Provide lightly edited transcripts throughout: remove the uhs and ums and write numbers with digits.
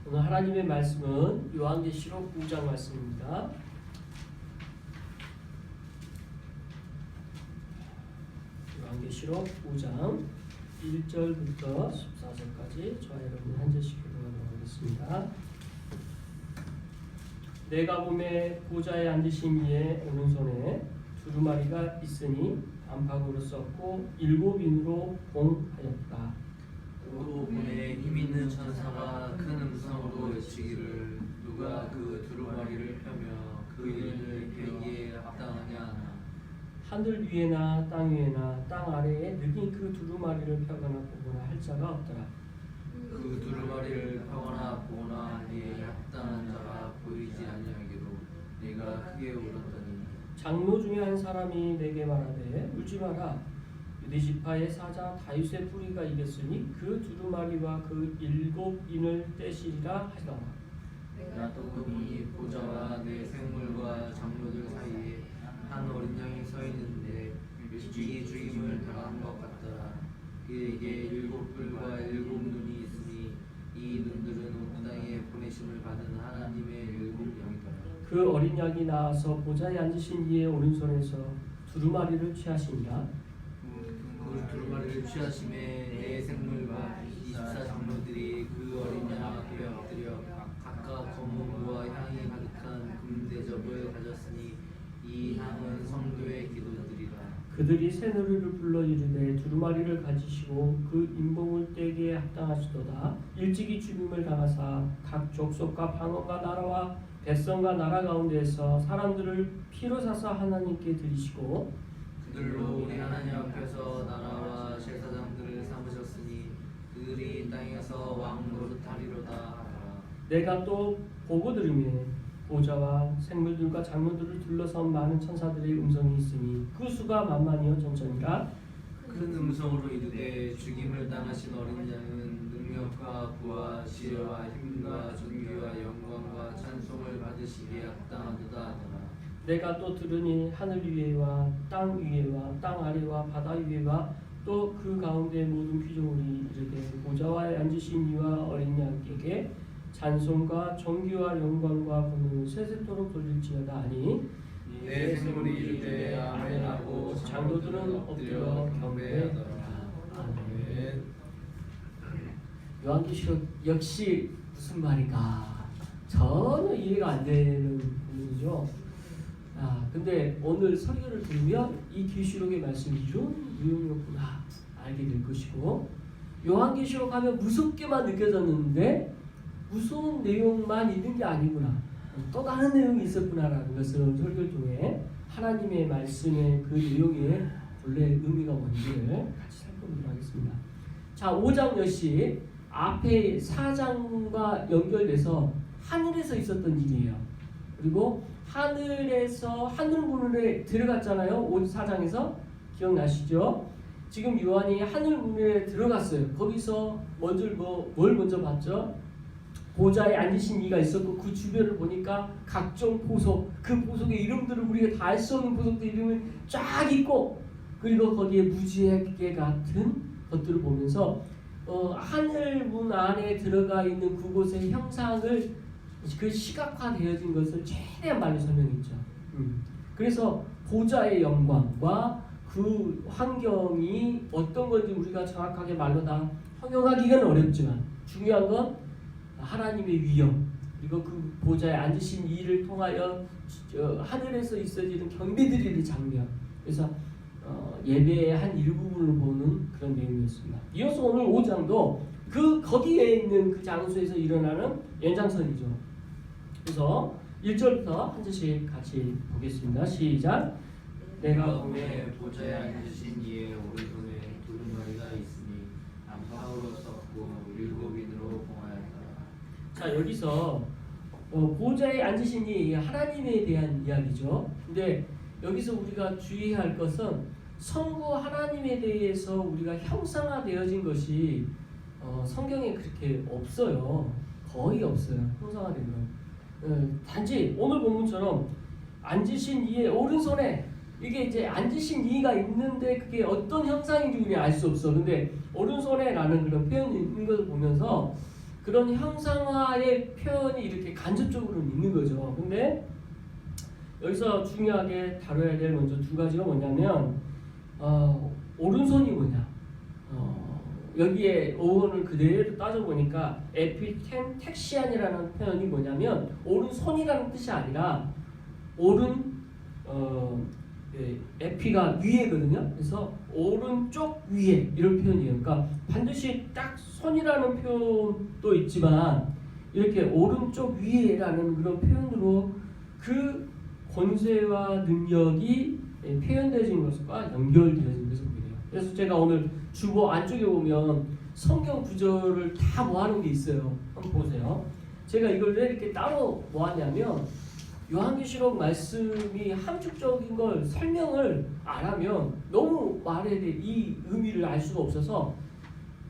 오늘 하나님의 말씀은 요한계시록 5장 말씀입니다. 요한계시록 5장 1절부터 14절까지 저와 여러분이 한 절씩 읽어보도록 하겠습니다. 내가 보매 보좌에 앉으신 이의 오른손에 두루마리가 있으니 안팎으로 썼고 7인으로 봉하였다. 또 보내 힘있는 천사가 큰 음성으로 외치기를 누가 그 두루마리를 펴며 그 일을 계기에 합당하냐 하나. 하늘 위에나 땅 위에나 땅 아래에 능히 그 두루마리를 펴거나 보거나 할 자가 없더라. 그 두루마리를 펴거나 보거나 하기에 합당한 자가 보이지 아니하기로 내가 크게 울었더니 장로 중에 한 사람이 내게 말하되 울지 마라. 유대 지파의 사자 다윗의 뿌리가 이겼으니 그 두루마리와 그 7인을 떼시리라 하시더라. 내가 또 보니 보좌와 내 생물과 장로들 사이에 한 어린 양이 서 있는데 일찍이 죽임을 당한 것 같더라. 그에게 7뿔과 7눈이 있으니 이 눈들은 온 땅에 보내심을 받은 하나님의 7영이더라. 그 어린 양이 나와서 보좌에 앉으신 이의 오른손에서 두루마리를 취하시니라. 그 두루마리를 취하심에 내 생물과 24장로들이 그 어린 양 앞에 엎드려 각각 검은무와 향이 가득한 금대접을 가졌으니 이 향은 성도의 기도들이라. 그들이 새노래를 불러 이르되 두루마리를 가지시고 그 인봉을 떼기에 합당하시도다. 일찍이 죽임을 당하사 각 족속과 방언과 나라와 백성과 나라 가운데에서 사람들을 피로 사사 하나님께 드리시고 그들로 우리 하나님 앞에서 나라와 제사장들을 삼으셨으니 그들이 땅에서 왕 노릇하리로다 하더라. 내가 또 보고 들으며 보좌와 생물들과 장로들을 둘러선 많은 천사들의 음성이 있으니 그 수가 만만이요 전천이라. 큰 음성으로 이르되 죽임을 당하신 어린 양은 능력과 부와 지혜와 힘과 존귀와 영광과 찬송을 받으시기에 합당하도다 하더라. 내가 또 들으니 하늘 위에와 땅 위에와 땅 아래와 바다 위에와 또 그 가운데 모든 피조물이 이르되 보좌에 앉으신 이와 어린 양에게 찬송과 존귀와 영광과 권능을 세세토록 돌릴지어다 하니 내 생물이 이르되 아멘하고 장로들은 엎드려 경배하더라. 아멘. 요한계시록 역시 무슨 말인가 전혀 이해가 안 되는 부분이죠. 근데 오늘 설교를 들으면 이 계시록의 말씀이 이런 내용이었구나 알게 될 것이고, 요한계시록 하면 무섭게만 느껴졌는데 무서운 내용만 있는 게 아니구나, 또 다른 내용이 있었구나라는 것을 설교를 통해 하나님의 말씀의 그 내용의 본래 의미가 뭔지를 같이 살펴보도록 하겠습니다. 자, 5장 역시 앞에 4장과 연결돼서 하늘에서 있었던 일이에요. 그리고 하늘에서 하늘문에 들어갔잖아요. 4장에서 기억나시죠? 지금 요한이 하늘문에 들어갔어요. 거기서 뭘 먼저 봤죠? 보좌에 앉으신 이가 있었고 그 주변을 보니까 각종 보석, 그 보석의 이름들을 우리가 다 알 수 없는 보석들 이름이 쫙 있고, 그리고 거기에 무지개 같은 것들을 보면서 하늘문 안에 들어가 있는 그곳의 형상을 그 시각화되어진 것을 최대한 많이 설명했죠. 그래서 보좌의 영광과 그 환경이 어떤 건지 우리가 정확하게 말로 다 형용하기는 어렵지만 중요한 건 하나님의 위엄, 그리고 그 보좌에 앉으신 이를 통하여 하늘에서 있어지는 경배드리는 장면, 그래서 예배의 한 일부분을 보는 그런 내용이었습니다. 이어서 오늘 5장도 거기에 있는 그 장소에서 일어나는 연장선이죠. 그래서 1절부터 한 절씩 같이 보겠습니다. 시작. 내가 보매 보좌에 앉으신 이의 오른손에 두루마리가 있으니 안팎으로 썼고 7인으로 봉하였더라. 자, 여기서 보좌에 앉으신 이 하나님에 대한 이야기죠. 근데 여기서 우리가 주의해야 할 것은 성부 하나님에 대해서 우리가 형상화되어진 것이 성경에 그렇게 없어요. 거의 없어요. 형상화된 건. 단지 오늘 본문처럼 앉으신 이의 오른손에, 이게 이제 앉으신 이가 있는데 그게 어떤 형상인지 우리가 알 수 없어. 근데 오른손에라는 그런 표현이 있는 것을 보면서 그런 형상화의 표현이 이렇게 간접적으로 있는 거죠. 근데 여기서 중요하게 다뤄야 될 먼저 두 가지가 뭐냐면 오른손이 뭐냐. 여기에 어원을 그대로 따져보니까 에피템 텍시안이라는 표현이 뭐냐면 오른손이라는 뜻이 아니라 에피가 위에거든요. 그래서 오른쪽 위에 이런 표현이에요. 그러니까 반드시 딱 손이라는 표현도 있지만 이렇게 오른쪽 위에라는 그런 표현으로 그 권세와 능력이 표현되어진 것과 연결되어진 것을 보게 돼요. 그래서 제가 오늘 주보 안쪽에 보면 성경 구절을 다 모아놓은 게 있어요. 한번 보세요. 제가 이걸 왜 이렇게 따로 모았냐면 요한계시록 말씀이 함축적인 걸 설명을 안 하면 너무 말에 대해 이 의미를 알 수가 없어서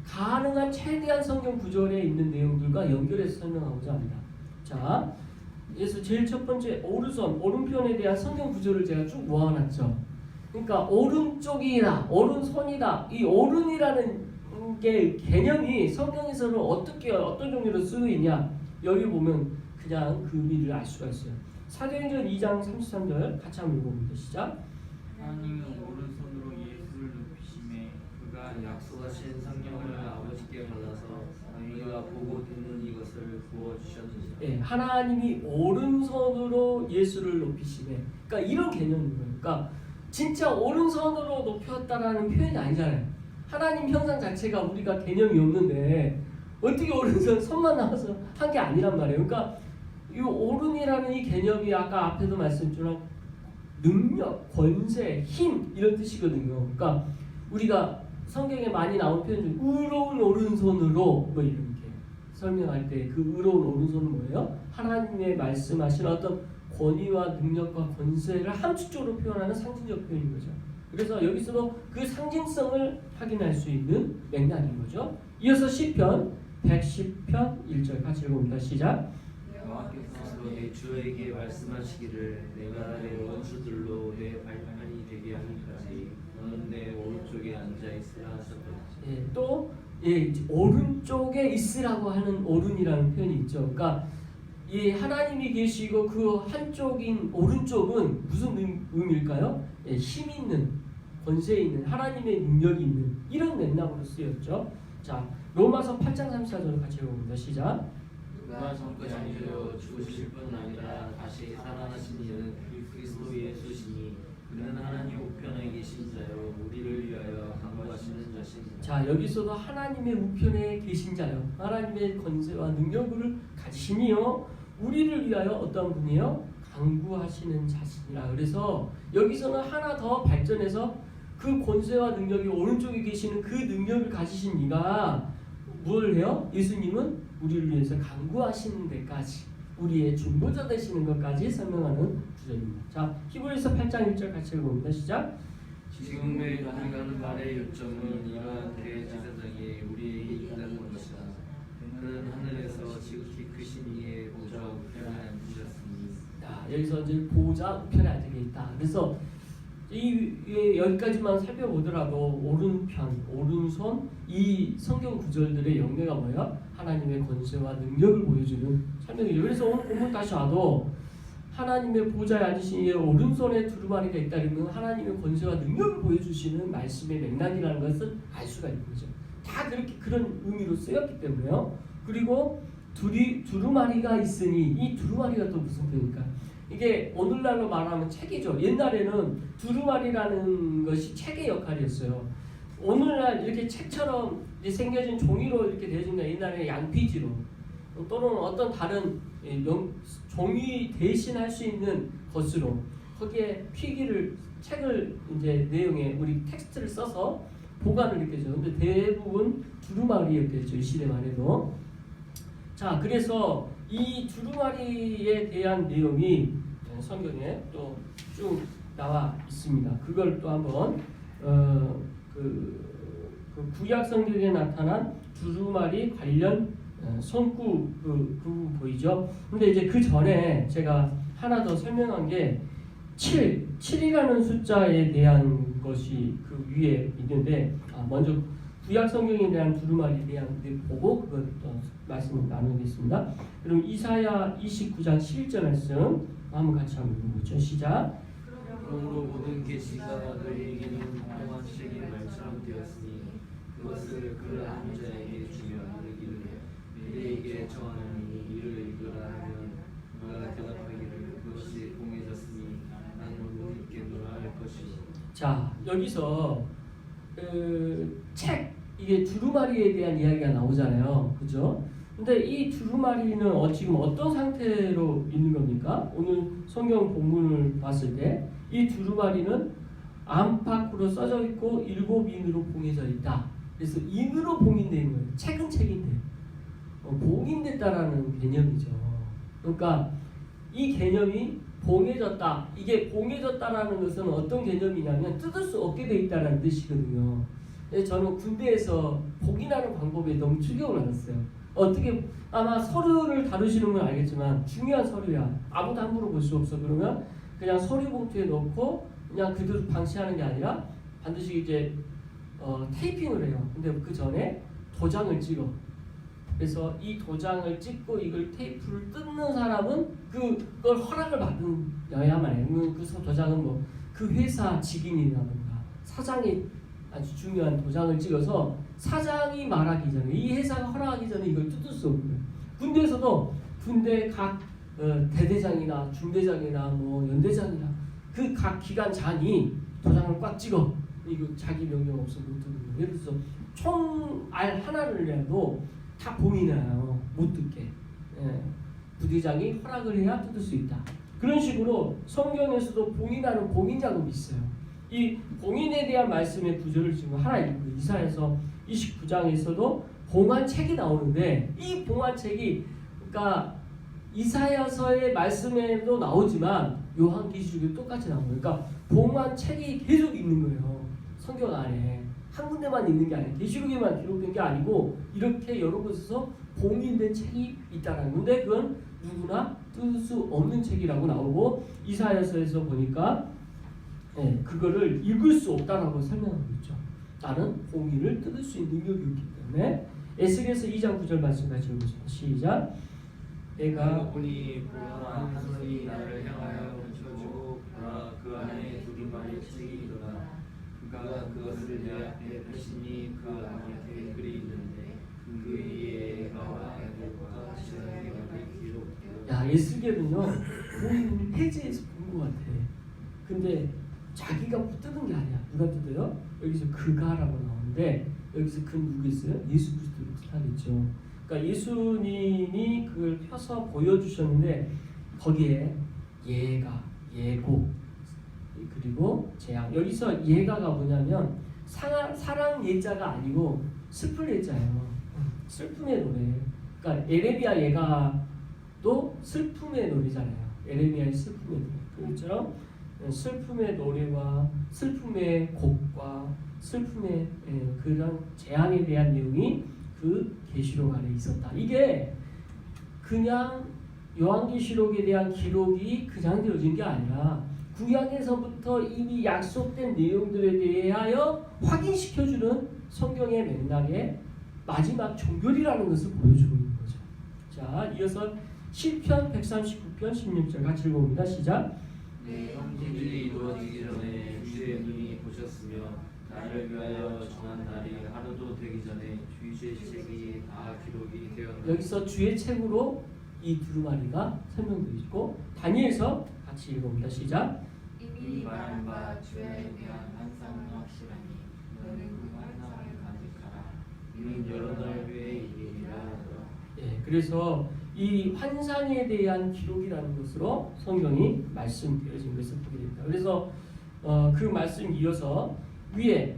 가능한 최대한 성경 구절에 있는 내용들과 연결해서 설명하고자 합니다. 자, 그래서 제일 첫 번째 오른손, 오른편에 대한 성경 구절을 제가 쭉 모아놨죠. 그러니까 오른쪽이다, 오른손이다. 이 오른이라는 게 개념이 성경에서는 어떤 종류로 쓰고 있냐. 여기 보면 그냥 그 의미를 알 수가 있어요. 사도행전 2장 33절 같이 한번 읽어봅니다. 시작. 하나님은 오른손으로 예수를 높이심에 그가 약속하신 성령을 아버지께 받아서 너희가 보고 듣는 이것을 부어주셨느니라. 예, 하나님이 오른손으로 예수를 높이시네. 그러니까 이런 개념인 거예요. 그러니까 진짜 오른손으로 높였다라는 표현이 아니잖아요. 하나님 형상 자체가 우리가 개념이 없는데 어떻게 오른손 손만 나와서 한 게 아니란 말이에요. 그러니까 이 오른이라는 이 개념이 아까 앞에도 말씀드렸지만 능력, 권세, 힘 이런 뜻이거든요. 그러니까 우리가 성경에 많이 나온 표현 중 의로운 오른손으로 뭐 이렇게 설명할 때 그 의로운 오른손은 뭐예요? 하나님의 말씀하신 어떤 권위와 능력과 권세를 함축적으로 표현하는 상징적 표현인 거죠. 그래서 여기서도 그 상징성을 확인할 수 있는 맥락인 거죠. 이어서 시편 110편 1절 같이 읽어봅니다. 시작. 여호와께서 내 주에게 말씀하시기를 내가 내 원수들로 내 발판이 되게 하기까지 너는 내 오른쪽에 앉아 있으라 하셨다. 또 오른쪽에 있으라고 하는 오른이라는 표현이 있죠. 그러니까 이 하나님이 계시고 그 한쪽인 오른쪽은 무슨 의미일까요? 힘 있는, 권세 있는, 하나님의 능력이 있는 이런 맥락으로 쓰였죠. 자, 로마서 8장 34절 같이 읽어봅니다. 시작. 그가 성과 장주로 죽으실 뿐 아니라 다시 살아나신 이는 그리스도 예수시니 그는 하나님 우편에 계신 자요 우리를 위하여 간구하시는 자시니라. 자, 여기서도 하나님의 우편에 계신 자요 하나님의 권세와 능력을 가지시니요 우리를 위하여 어떤 분이요? 간구하시는 자신이라. 그래서 여기서는 하나 더 발전해서 그 권세와 능력이 오른쪽에 계시는 그 능력을 가지신 이가 뭘 해요? 예수님은 우리를 위해서 간구하시는 데까지 우리의 중보자 되시는 것까지 설명하는 구절입니다. 자, 히브리서 8장 1절 같이 읽어봅니다. 시작. 지금의 가능한 말의 요점은 이러한 대제사장이 우리에게 있다는 것이다. 그는 하늘에서 지극히 크신 이의 보좌 우편에 앉으셨으니. 여기서 이제 보좌 우편에 앉아 있다. 그래서 여기까지만 살펴보더라도 오른편, 오른손 이 성경 구절들의 영내가 뭐야? 하나님의 권세와 능력을 보여주는 설명이죠. 그래서 오늘 본문 다시 와도 하나님의 보좌에 앉으신 이의 오른손에 두루마리가 있다면 하나님의 권세와 능력을 보여주시는 말씀의 맥락이라는 것을 알 수가 있는 거죠. 다 그렇게 그런 의미로 쓰였기 때문에요. 그리고 두루마리가 있으니 이 두루마리가 또 무슨 뜻입니까? 이게 오늘날로 말하면 책이죠. 옛날에는 두루마리라는 것이 책의 역할이었어요. 오늘날 이렇게 책처럼 생겨진 종이로 이렇게 되어진 게 옛날에 양피지로 또는 어떤 다른 종이 대신할 수 있는 것으로 거기에 책을 이제 내용에 우리 텍스트를 써서 보관을 이렇게 해죠. 근데 대부분 두루마리였겠죠. 이 시대만 해도. 자, 그래서 이 두루마리에 대한 내용이 성경에 또 쭉 나와 있습니다. 그걸 또 한번 그 구약 성경에 나타난 두루마리 관련 손구 그 부분 보이죠? 근데 이제 그 전에 제가 하나 더 설명한 게 7이라는 숫자에 대한 것이 그 위에 있는데 먼저 구약 성경에 대한 두루마리에 대한 보고 그걸 또 말씀을 나누겠습니다. 그럼 이사야 29장 11절 말씀 한번 같이 한번 읽어보죠. 시작. 그러므로 모든 계시가 너희에게는 평안 책의 말처럼 되었으니 그것을 그를 아는 자에게 주며 이르기를 그에게 정하노니 이를 읽으라 하면 그가 대답하기를 그것이 공해졌으니 나는 못 읽겠노라 할 것이니. 자, 여기서 책 이게 두루마리에 대한 이야기가 나오잖아요, 그죠? 근데 이 두루마리는 지금 어떤 상태로 있는 겁니까? 오늘 성경 본문을 봤을 때 이 두루마리는 안팎으로 써져 있고 7인으로 봉해져 있다. 그래서 인으로 봉인되어 있는 거예요. 책은 책인데 봉인됐다라는 개념이죠. 그러니까 이 개념이 봉해졌다. 이게 봉해졌다라는 것은 어떤 개념이냐면 뜯을 수 없게 돼 있다라는 뜻이거든요. 저는 군대에서 봉인하는 방법에 너무 충격을 받았어요. 어떻게 아마 서류를 다루시는 건 알겠지만 중요한 서류야. 아무도 함부로 볼 수 없어. 그러면 그냥 서류 봉투에 넣고 그냥 그대로 방치하는 게 아니라 반드시 이제 테이핑을 해요. 근데 그 전에 도장을 찍어. 그래서 이 도장을 찍고 이걸 테이프를 뜯는 사람은 그걸 허락을 받아야만 해요. 그 도장은 뭐 그 회사 직인이라든가 사장이 아주 중요한 도장을 찍어서 사장이 말하기 전에 이 회사가 허락하기 전에 이걸 뜯을 수 없는 거예요. 군대에서도 군대 각 대대장이나 중대장이나 뭐 연대장이나 그 각 기관장이 도장을 꽉 찍어. 이거 자기 명령 없으면 못 뜯는 거예요. 예를 들어서 총알 하나를라도 다 봉인해요. 못 뜯게. 예. 부대장이 허락을 해야 뜯을 수 있다. 그런 식으로 성경에서도 봉인하는 봉인 작업이 있어요. 이 봉인에 대한 말씀의 구절을 지금 하나 읽고 이사야서 29장에서도 봉안책이 나오는데 이 봉안책이 그러니까 이사야서의 말씀에도 나오지만 요한계시록에 똑같이 나오는 거예요. 그러니까 봉안책이 계속 있는 거예요. 성경 안에 한 군데만 있는 게 아니에요. 계시록에만 기록된 게 아니고 이렇게 여러 곳에서 봉인된 책이 있다라는 건데 그건 누구나 뜯을 수 없는 책이라고 나오고 이사야서에서 보니까 그거를 읽을 수 없다라고 설명하고 있죠. 나는 봉인을 뜯을 수 있는 능력이 없기 때문에 에스겔서 2장 9절 말씀 같이 읽겠습니다. 시작. 내가 보니 보라 한 손이 나를 향하여 펼쳐지고 보라 그 안에 두루마리 책이 일어나 그가 그것을 내 앞에 펼치니 그 안에 글이 있는데 그 위에 나와 애들과 지상의 말이 기록되어. 야 에스겔은요 봉인 해제해서 본 것 같아. 근데 자기가 못 뜯은 게 아니야. 누가 뜯어요? 여기서 그가라고 나오는데 여기서 그 누구겠어요? 예수 그리스도를 뜻하겠죠. 그러니까 예수님이 그걸 펴서 보여주셨는데 거기에 예가, 예고 그리고 재앙. 여기서 예가가 뭐냐면 사랑 예자가 아니고 슬픈 예자예요. 슬픔의 노래. 그러니까 에레미야 예가도 슬픔의 노래잖아요. 에레미야의 슬픔의 노래. 그처럼 슬픔의 노래와 슬픔의 곡과 슬픔의 그런 재앙에 대한 내용이 그 계시록 안에 있었다. 이게 그냥 요한계시록에 대한 기록이 그냥 되어진 게 아니라 구약에서부터 이미 약속된 내용들에 대하여 확인시켜주는 성경의 맥락의 마지막 종결이라는 것을 보여주고 있는 거죠. 자, 이어서 시편 139편 16절 같이 읽어봅니다. 시작. 내 형제들이 이루어지기 전에 주의 눈이 보셨으며 나를 위하여 정한 날이 하루도 되기 전에 주의 책이 다 기록이 되었다. 여기서 주의 책으로 이 두루마리가 설명되어 있고 다니엘서 같이 읽어봅니다. 시작. 이미 말한 바 주에 대한 환상은 확실하니 너는 그 환상을 간직하라. 이는 여러 날 후에 이르리라 하더라. 예, 그래서 이 환상에 대한 기록이라는 것으로 성경이 말씀되어진 것을 보게 됩니다. 그래서 그 말씀 이어서 위에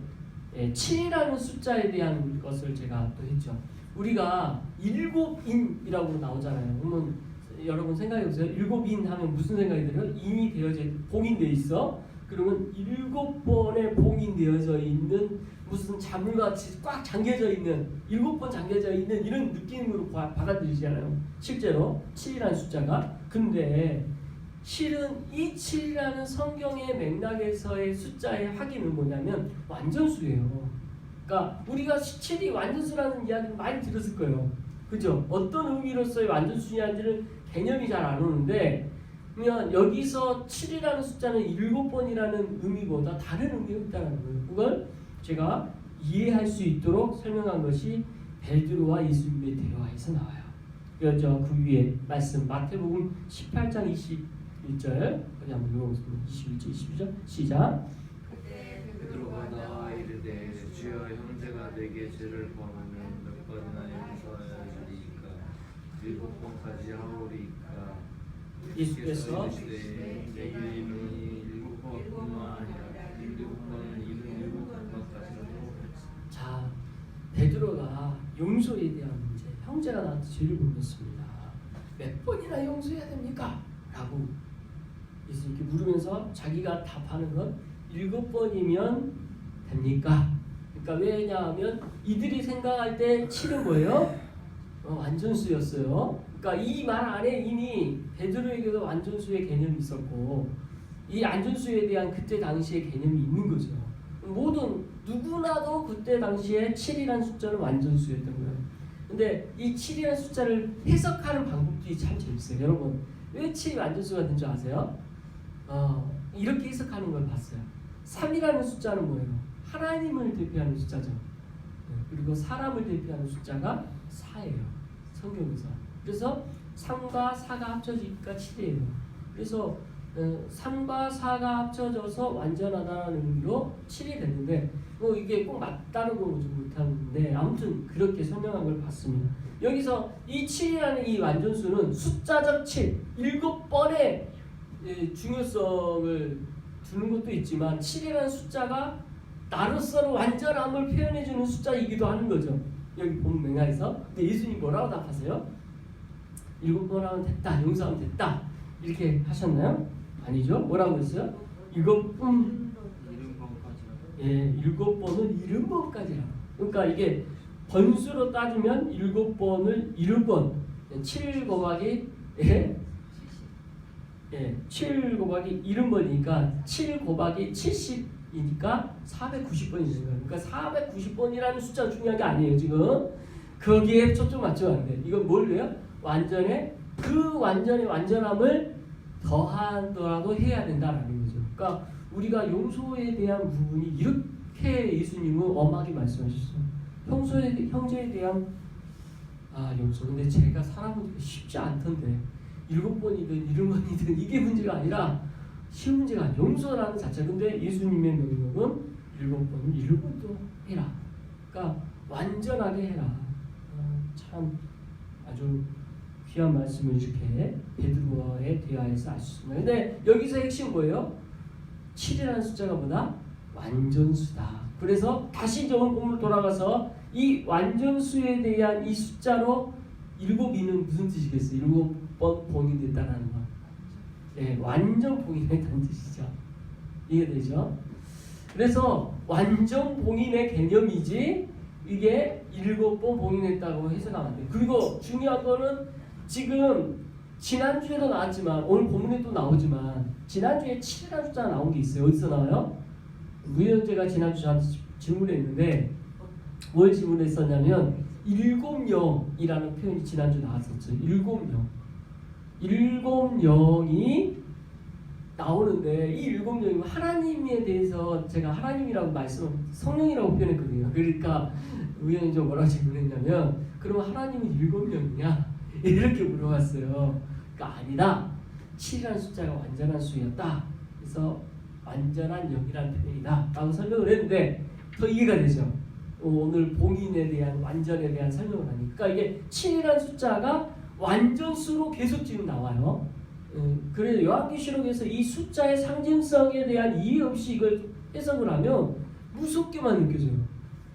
7이라는 숫자에 대한 것을 제가 또 했죠. 우리가 7인이라고 나오잖아요. 그러면 여러분 생각해보세요. 7인 하면 무슨 생각이 들어요? 인이 되어져 봉인되어 있어. 그러면 7번에 봉인되어져 있는 무슨 자물같이 꽉 잠겨져 있는 7번 잠겨져 있는 이런 느낌으로 받아들이잖아요. 실제로 7이라는 숫자가. 근데 실은 이 7이라는 성경의 맥락에서의 숫자의 확인은 뭐냐면 완전수예요. 그러니까 우리가 7이 완전수라는 이야기를 많이 들었을 거예요. 그죠? 어떤 의미로서의 완전수냐는지는 개념이 잘 안 오는데 그냥 여기서 7이라는 숫자는 7번이라는 의미보다 다른 의미가 있다는 거예요. 그걸 제가 이해할 수 있도록 설명한 것이 베드로와 예수님의 대화에서 나와요. 그렇죠? 그 위에 말씀 마태복음 18장 21절 어디 한번 읽어보겠습니다. 21절 22절 시작. 그때 베드로가 나와 이르되 주여 형제가 내게 죄를 범하면 몇 번이나 용서하리이까 7번까지 하오리이까 예수께서 이르시되 내게 이르니 7번뿐만 아니라 7번은 이른 7번까지라도 자, 베드로가 용서에 대한 문제, 형제가 나한테 죄를 범했습니다. 몇 번이나 용서해야 됩니까? 라고 예수님께 물으면서 자기가 답하는 건 7번이면 됩니까? 그러니까 왜냐하면 이들이 생각할 때 7은 뭐예요? 완전수였어요. 그러니까 이 말 안에 이미 베드로에게도 완전수의 개념이 있었고 이 완전수에 대한 그때 당시의 개념이 있는 거죠. 모든 누구나도 그때 당시에 7이라는 숫자는 완전수였던 거예요. 근데 이 7이라는 숫자를 해석하는 방법들이 참 재밌어요. 여러분 왜 7이 완전수가 된 줄 아세요? 이렇게 해석하는 걸 봤어요. 3이라는 숫자는 뭐예요? 하나님을 대표하는 숫자죠. 그리고 사람을 대표하는 숫자가 4예요. 성경에서. 그래서 3과 4가 합쳐지니까 7이에요. 그래서 3과 4가 합쳐져서 완전하다는 의미로 7이 됐는데 뭐 이게 꼭 맞다는 건 못하는데 아무튼 그렇게 설명한 걸 봤습니다. 여기서 이 7이라는 이 완전수는 숫자적 7, 7번의 중요성을 두는 것도 있지만 7이라는 숫자가 나로서는 완전함을 표현해주는 숫자이기도 하는 거죠. 여기 본 맹하에서. 근데 예수님 뭐라고 답하세요? 7번 하면 됐다, 용서하면 됐다 이렇게 하셨나요? 아니죠. 뭐라고 했어요? 7번 7번까지라도 예, 7번은 70번까지라. 그러니까 이게 번수로 따지면 7번을 70번 7 곱하기 7 곱하기 70번이니까 7 곱하기 70이니까 490번이 되는 거예요. 그러니까 490번이라는 숫자가 중요한 게 아니에요. 지금 거기에 초점 맞추면 안 돼. 이건 뭘로요? 완전의 그 완전의 완전함을 더하더라도 해야 된다라는 거죠. 그러니까 우리가 용서에 대한 부분이 이렇게 예수님은 엄하게 말씀하셨어요. 형제에 대한 용서. 근데 제가 사람은 쉽지 않던데 7번이든 7번이든 이게 문제가 아니라 쉬운 문제가 아니라 용서라는 자체. 근데 예수님의 명령은 7번은 7번도 해라. 그러니까 완전하게 해라. 참 아주 귀한 말씀을 이렇게 베드로와의 대화에서 알 수 있습니다. 근데 여기서 핵심 뭐예요? 7이라는 숫자가 뭐다? 완전수다. 그래서 다시 오늘 본문 돌아가서 이 완전수에 대한 이 숫자로 7이는 무슨 뜻이겠어요? 7번 봉인됐다는 거. 네, 완전 봉인했다는 뜻이죠. 이해되죠? 그래서 완전 봉인의 개념이지 이게 7번 봉인했다고 해석하면 안 돼요. 그리고 중요한 거는 지금 지난주에도 나왔지만 오늘 본문에 또 나오지만 지난주에 7이라는 숫자가 나온 게 있어요. 어디서 나와요? 우현재가 지난주 저한테 질문했는데 뭘 질문했었냐면 7영이라는 표현이 지난주 나왔었죠. 7영이 나오는데 이 7영이 하나님에 대해서 제가 하나님이라고 성령이라고 표현했거든요. 그러니까 우연히 저 뭐라고 질문했냐면 그럼 하나님은 7영이냐? 이렇게 물어봤어요. 그러니까 아니다. 7이라는 숫자가 완전한 수였다. 그래서 완전한 영이라는 표현이다 라고 설명을 했는데 더 이해가 되죠. 오늘 봉인에 대한 완전에 대한 설명을 하니까 이게 7이라는 숫자가 완전수로 계속 지금 나와요. 그래서 요한계시록에서 이 숫자의 상징성에 대한 이해 없이 이걸 해석을 하면 무섭게만 느껴져요.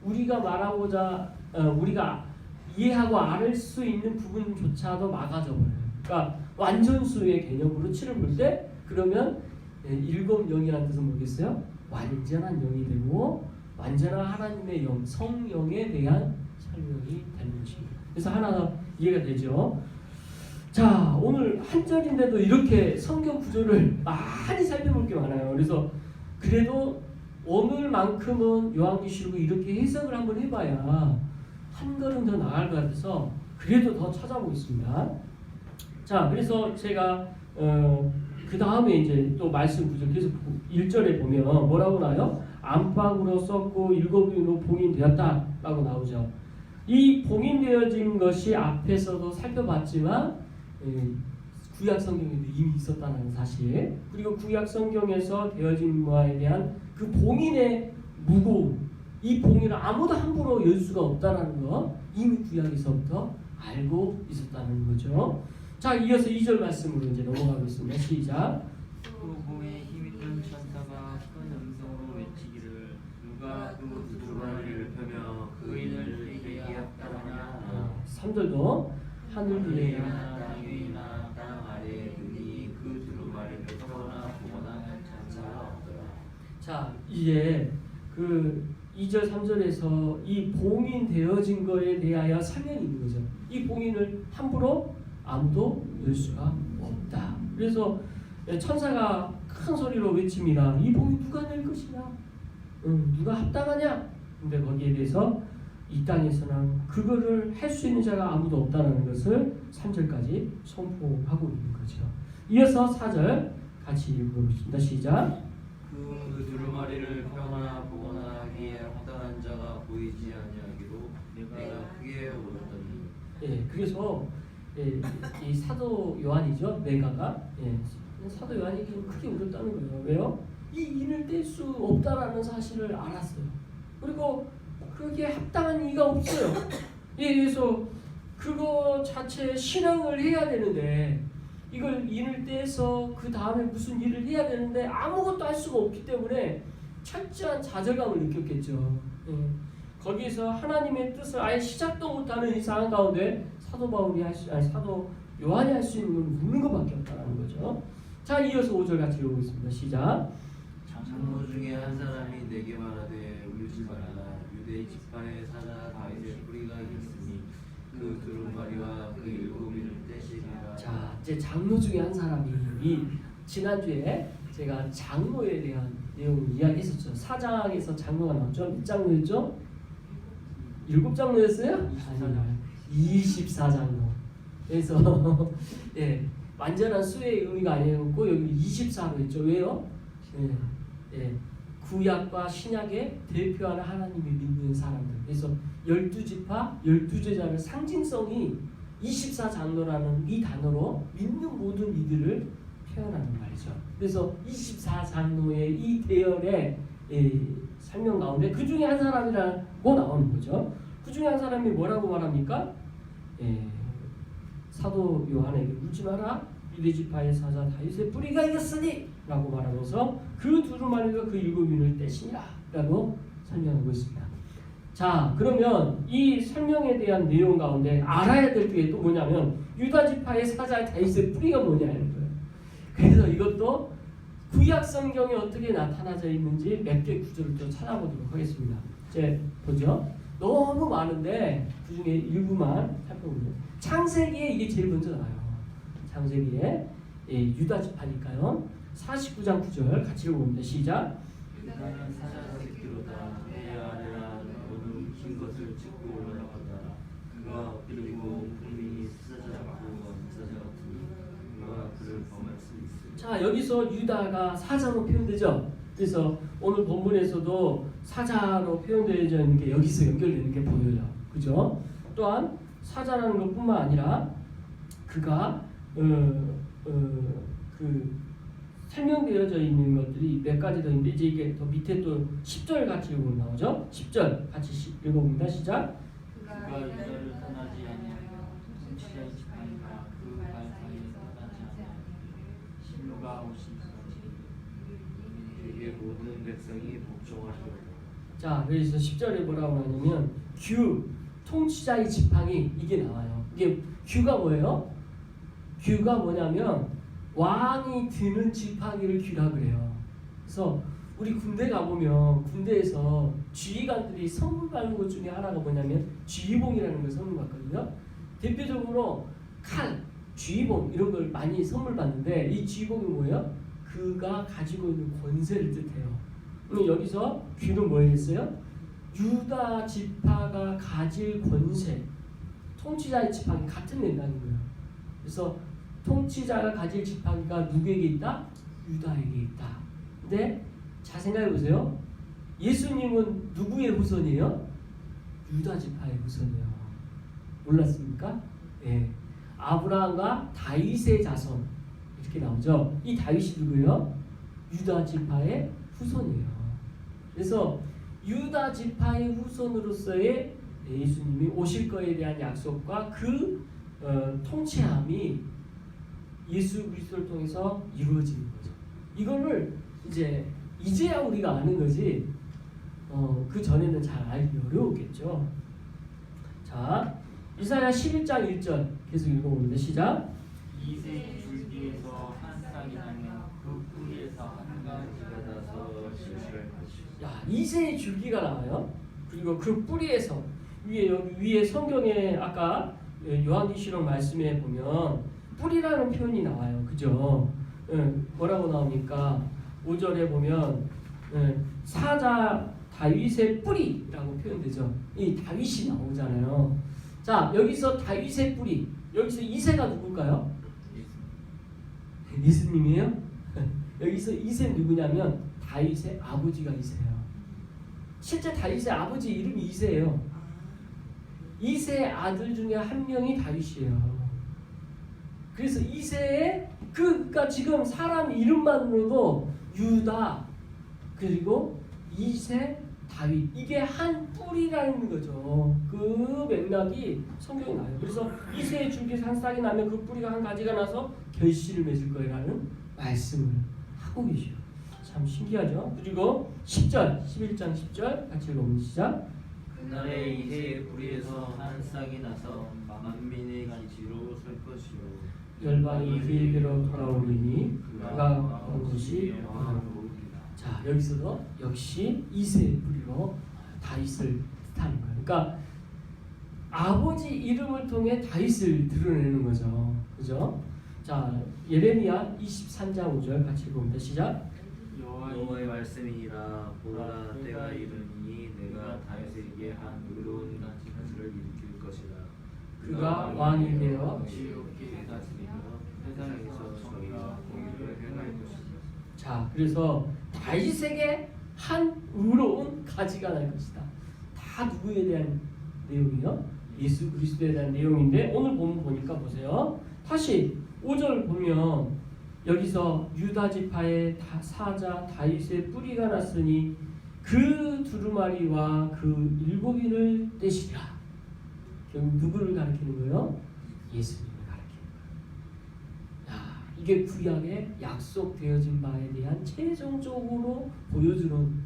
우리가 말하고자 우리가 이해하고 알 수 있는 부분조차도 막아져 버려요. 그러니까 완전수의 개념으로 7을 볼 때 그러면 7영이라는 뜻은 뭐겠어요? 완전한 영이 되고 완전한 하나님의 영, 성령에 대한 설명이 되는 것입니다. 그래서 하나 이해가 되죠. 자, 오늘 한 절인데도 이렇게 성경 구조를 많이 살펴볼 게 많아요. 그래서 그래도 오늘만큼은 요한계시록을 이렇게 해석을 한번 해봐야 한 걸음 더 나갈 것 같아서 그래도 더 찾아보겠습니다. 자, 그래서 제가 그 다음에 이제 또 말씀 구절 계속 1절에 보면 뭐라고 나와요? 안팎으로 썼고 7인으로 봉인되었다라고 나오죠. 이 봉인되어진 것이 앞에서도 살펴봤지만 구약 성경에도 이미 있었다는 사실, 그리고 구약 성경에서 되어진 바에 대한 그 봉인의 무거움, 이 봉인을 아무도 함부로 열 수가 없다는 거 이미 구약에서부터 알고 있었다는 거죠. 자, 이어서 2절 말씀으로 이제 넘어가겠습니다. 시작. 또 몸에 힘 있던 천사가 큰 음성으로 외치기를 누가 그 두루마리를 펴며 그인을 내게 합당하냐. 3절도 하늘 위에 땅 위나 땅 아래에 등이 그 두루마리를 펴거나 보거나 한 천사가 없더라. 자, 이제 그 2절 3절에서 이 봉인되어진 거에 대하여 설명이 있는 거죠. 이 봉인을 함부로 아무도 열 수가 없다. 그래서 천사가 큰 소리로 외칩니다. 이 봉인 누가 낼 것이냐? 누가 합당하냐? 근데 거기에 대해서 이 땅에서는 그거를 할 수 있는 자가 아무도 없다는 것을 3절까지 선포하고 있는 거죠. 이어서 4절 같이 읽어보겠습니다. 시작. 그 두루마리를 펴거나 보거나 하기에 합당한 자가 보이지 아니하기로 내가 크게 울었더니. 예, 그래서 이 사도 요한이죠, 메가가 사도 요한이 크게 울었다는 거예요. 왜요? 이 인을 뗄 수 없다라는 사실을 알았어요. 그리고 그게 합당한 이가 없어요. 예, 그래서 그거 자체 신앙을 해야 되는데 이걸 인을 떼서 그 다음에 무슨 일을 해야 되는데 아무것도 할 수가 없기 때문에 철저한 좌절감을 느꼈겠죠. 거기서 하나님의 뜻을 아예 시작도 못하는 이 상황 가운데 사도 요한이 할 수 있는 건 묻는 것밖에 없다는 거죠. 자, 이어서 5절 같이 읽어보겠습니다. 시작. 장로 중에 한 사람이 내게 말하되 울지 말라. 유대 지파의 사자 다윗의 뿌리가 있으니 그 두루마리와 그 7인을 떼시리라. 자, 이제 장로 중에 한 사람이 지난주에 제가 장로에 대한 내용 이야기했었죠. 4장에서 장로가 나왔죠. 몇 장로였죠? 7장로였어요? 24장로. 그래서 예, 완전한 수의 의미가 아니었고 여기 24로 했죠. 왜요? 구약과 신약의 대표하는 하나님의 믿는 사람들. 그래서 12지파, 12제자를 상징성이 24장로라는 이 단어로 믿는 모든 이들을 표현하는 말이죠. 그래서 24장로의 이 대열의 설명 가운데 그 중에 한 사람이라고 나오는 거죠. 그 중에 한 사람이 뭐라고 말합니까? 사도 요한에게 울지 마라. 유대지파의 사자 다윗의 뿌리가 있었으니 라고 말하면서 그 두루마리가 그 7인을 떼시니라 라고 설명하고 있습니다. 자, 그러면 이 설명에 대한 내용 가운데 알아야 될 게 또 뭐냐면 유다지파의 사자 다윗의 뿌리가 뭐냐는 거예요. 그래서 이것도 구약 성경에 어떻게 나타나져 있는지 몇 개 구절을 좀 찾아보도록 하겠습니다. 이제 보죠. 너무 많은데 그 중에 일부만 살펴보면 창세기에 이게 제일 먼저 나와요. 창세기에 유다지파니까요. 49장 9절 같이 읽어봅니다. 시작. 유다는 사자 새끼로다. 내 아래라 너는 긴 것을 찢고 올라간다. 그가 그리고 분명히 사자 같고 사자 같으니 그가 그를 범할 수 있으리. 자, 여기서 유다가 사자로 표현되죠. 그래서 오늘 본문에서도 사자로 표현되어져 있는 게 여기서 연결되는 게 보여요. 그죠? 또한 사자라는 것뿐만 아니라 그가 그 설명되어져 있는 것들이 몇 가지 더 있는데 이제 이게 더 밑에 또 10절 같이 읽으면 나오죠. 10절 같이 읽어봅니다. 시작. 그가 유다를 떠나지 아니하여 통치자의 지팡이가 그 발 사이에 떠나지 아니하여 신루가 오시기까지 그에게 모든 백성이 복종하시리라. 자, 그래서 10절에 뭐라고 하냐면 통치자의 지팡이 이게 나와요. 이게 규가 뭐예요? 규가 뭐냐면 왕이 드는 지팡이를 규라 그래요. 그래서 우리 군대 가보면 군대에서 지휘관들이 선물 받는 것 중에 하나가 뭐냐면 지휘봉이라는 걸 선물 받거든요. 대표적으로 칼, 지휘봉 이런 걸 많이 선물 받는데 이 지휘봉이 뭐예요? 그가 가지고 있는 권세를 뜻해요. 그럼 여기서 귀는 뭐였어요? 유다 지파가 가질 권세, 통치자의 지팡이 같은 맥락인 거예요. 그래서 통치자가 가질 지팡이가 누구에게 있다? 유다에게 있다. 근데 잘 생각해 보세요. 예수님은 누구의 후손이에요? 유다 지파의 후손이에요. 몰랐습니까? 예. 아브라함과 다윗의 자손 이렇게 나오죠. 이 다윗이 누구예요? 유다 지파의 후손이에요. 그래서 유다 지파의 후손으로서의 예수님이 오실 거에 대한 약속과 그 통치함이 예수 그리스도를 통해서 이루어지는 거죠. 이거를 이제야 우리가 아는 거지. 그 전에는 잘 알기 어려웠겠죠. 자, 이사야 11장 1절 계속 읽어봅니다. 시작. 이세 줄기에서 한 싹이 나면 그 뿌리에서 한 가지가 나서 실실할 것이요. 야, 이세의 줄기가 나와요. 그리고 그 뿌리에서 여기 위에 성경에 아까 요한계시록 말씀에 보면 뿌리라는 표현이 나와요. 그죠? 뭐라고 나옵니까? 5절에 보면 사자 다윗의 뿌리라고 표현되죠. 이 다윗이 나오잖아요. 자, 여기서 다윗의 뿌리, 여기서 이세가 누굴까요? 예수님이에요? 여기서 이세 누구냐면 다윗의 아버지가 이세예요. 실제 다윗의 아버지 이름이 이세예요. 이세의 아들 중에 한 명이 다윗이에요. 그래서 이세의 그러니까 지금 사람 이름만으로도 유다 그리고 이세 다윗 이게 한 뿌리라는 거죠. 그 맥락이 성경에 나와요. 그래서 이세의 줄기에서 한 싹이 나면 그 뿌리가 한 가지가 나서 결실을 맺을 거라는 말씀을 하고 계셔요. 참 신기하죠. 그리고 10절 11장 10절 같이 읽어보면 시작. 그날에 이세의 뿌리에서 한 싹이 나서 만민의 기지로 설 것이요. 열방이 그에게로 돌아오리니 그가 온 것이 영원하리라. 자, 여기서도 역시 이세의 뿌리로 다윗을 뜻하는 거예요. 그러니까 아버지 이름을 통해 다윗을 드러내는 거죠. 그죠? 자, 예레미야 23장 5절 같이 읽어봅니다. 시작. 여호와의 말씀이니라. 보라, 때가 이르니 내가 다윗에게 한 의로운 가지를 일으킬 것이다. 그가 왕이 되어 지옥에 다스리며 세상에서 정의와 공의를 행할 것이다. 자, 그래서 다윗에게 한 의로운 가지가 날 것이다. 다 누구에 대한 내용이요? 예수 그리스도에 대한 내용인데 오늘 보니까 보세요. 다시 5절 보면 여기서 유다 지파의 사자 다윗의 뿌리가 났으니 그 두루마리와 그 일곱인을 떼시리라. 결국 누구를 가리키는 거예요? 예수님을 가리키는 거예요. 야, 이게 구약에 약속되어진 바에 대한 최종적으로 보여주는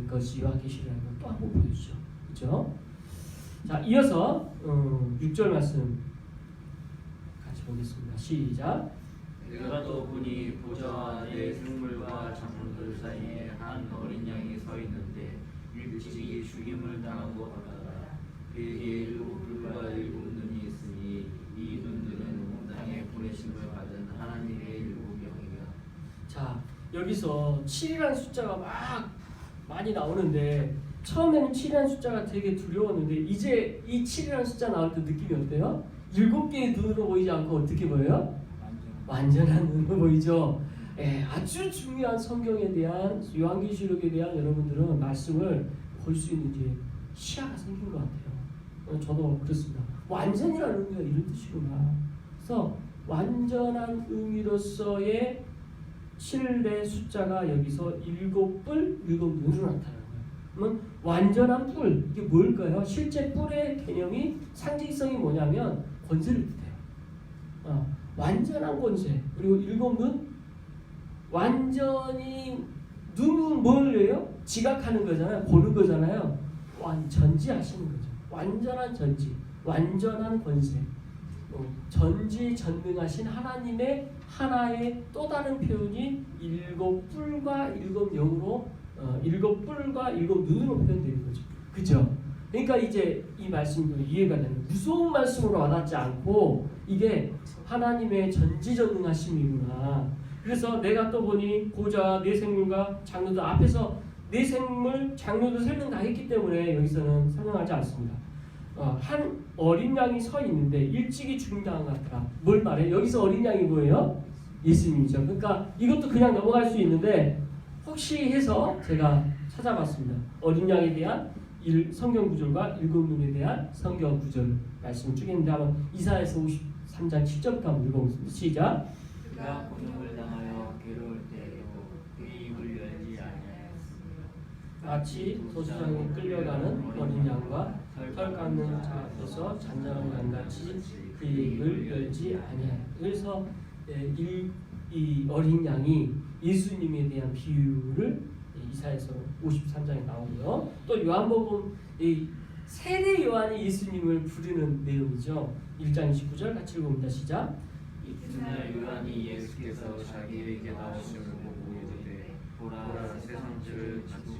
것이 요한계시록이라는 걸 또 한 번 보여주죠. 그렇죠? 자, 이어서 6절 말씀 같이 보겠습니다. 시작. 내가 또 보니 보좌와 내 생물과 장로들 사이에 한 어린 양이 서 있는데 일찍이 죽임을 당한 것 같더라. 그에게 일곱 뿔과 일곱 눈이 있으니 이 눈들은 땅에 보내심을 받은 하나님의 일곱 영이라. 자, 여기서 7이라는 숫자가 많이 나오는데 처음에는 7이라는 숫자가 되게 두려웠는데 이제 이 7이라는 숫자 나올 때 느낌이 어때요? 7개의 눈으로 보이지 않고 어떻게 보여요? 완전한 눈으로 보이죠. 아주 중요한 성경에 대한 요한계시록에 대한 여러분들은 말씀을 볼 수 있는 이제 시야가 생긴 것 같아요. 저도 그렇습니다. 완전이라는 의미가 이런 뜻이구나. 그래서 완전한 의미로서의 7의 숫자가 여기서 7뿔, 7눈으로 나타나는 거예요. 그러면 완전한 뿔, 이게 뭘까요? 실제 뿔의 개념이 상징성이 뭐냐면 권세를 뜻해요. 완전한 권세, 그리고 7눈, 완전히 눈은 뭘 해요? 지각하는 거잖아요. 보는 거잖아요. 전지하시는 거죠. 완전한 전지, 완전한 권세, 전지전능하신 하나님의 하나의 또 다른 표현이 7뿔과 7영으로 7뿔과 7눈으로 표현되는 거죠. 그죠? 그러니까 이제 이 말씀도 이해가 되는 무서운 말씀으로 와닿지 않고 이게 하나님의 전지전능하심이구나. 그래서 내가 또 보니 보좌 내 생물과 장로들 앞에서 내 생물 장로도 설명 다 했기 때문에 여기서는 설명하지 않습니다. 한 어린 양이 서 있는데 일찍이 죽임당한 것 같더라. 뭘 말해? 여기서 어린 양이 뭐예요? 예수님이죠. 그러니까 이것도 그냥 넘어갈 수 있는데 혹시 해서 제가 찾아봤습니다. 어린 양에 대한 성경 구절과 일곱 눈에 대한 성경 구절 말씀을 쭉 했는데 한번 이사야서 53장 7절부터 한번 읽어보겠습니다. 시작. 그가 고통을 당하여 괴로울 때에도 그의 입을 열지 아니하였으며 마치 도수장에 끌려가는 어린 양과 털 깎는 자 앞에서 잔잔한 양같이 그의 입을 열지 아니하여. 그래서 이 어린 양이 예수님에 대한 비유를 이사야서 53장에 나오고요. 또 요한복음 세례 요한이 예수님을 부르는 내용이죠. 1장 29절 같이 읽어봅니다. 시작. 이튿날 요한이 예수께서 자기에게 나오심을 보고 이르되 보라 세상 죄를 지고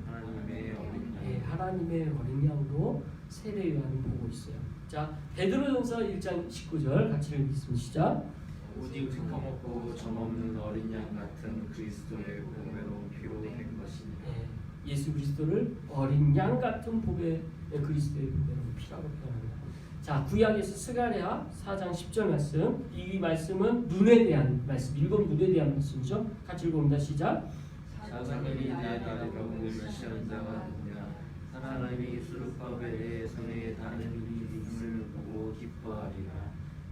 하나님의 어린 양. 하나님의 어린 양으로 세례 요한이 보고 있어요. 자, 베드로전서 1장 19절 같이 읽겠습니다. 시작. 오직 흠없고 점없는 어린 양 같은 그리스도의 보배로 피로 된 것이니. 예수 그리스도를 어린 양 같은 보배 그리스도의 보배로 피라고 표현합니다. 자, 구약에서 스가랴 4장 10절 말씀. 이 말씀은 눈에 대한 말씀, 일곱 눈에 대한 말씀이죠. 같이 읽어봅니다. 시작. 사람들이 내 병을 멸시하는 자가 누구냐? 사람이 수르바벨의 손에 다는 이름을 보고 기뻐하리라.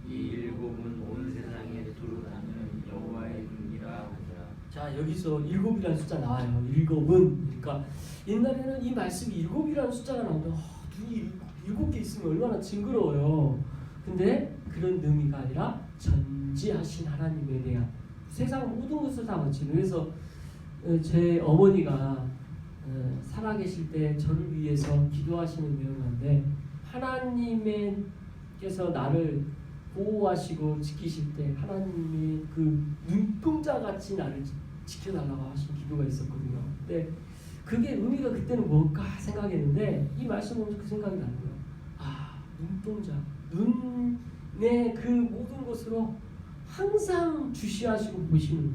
이 일곱은 온 세상에 두루 다니는 여호와의 눈이라 하더라. 자, 여기서 일곱이라는 숫자 나와요. 일곱은, 그러니까 옛날에는 이 말씀이 일곱이라는 숫자가 나오면 눈이 일곱 개 있으면 얼마나 징그러워요. 근데 그런 의미가 아니라 전지하신 하나님에 대한 세상 모든 것을 다 거치는. 그래서 제 어머니가 살아계실 때 저를 위해서 기도하시는 내용인데 하나님께서 나를 보호하시고 지키실 때 하나님이 그 눈동자 같이 나를 지켜달라고 하신 기도가 있었거든요. 근데 그게 의미가 그때는 뭘까 생각했는데 이 말씀 보면서 그 생각이 나는 거예요. 눈동자, 눈의 그 모든 것으로 항상 주시하시고 보시는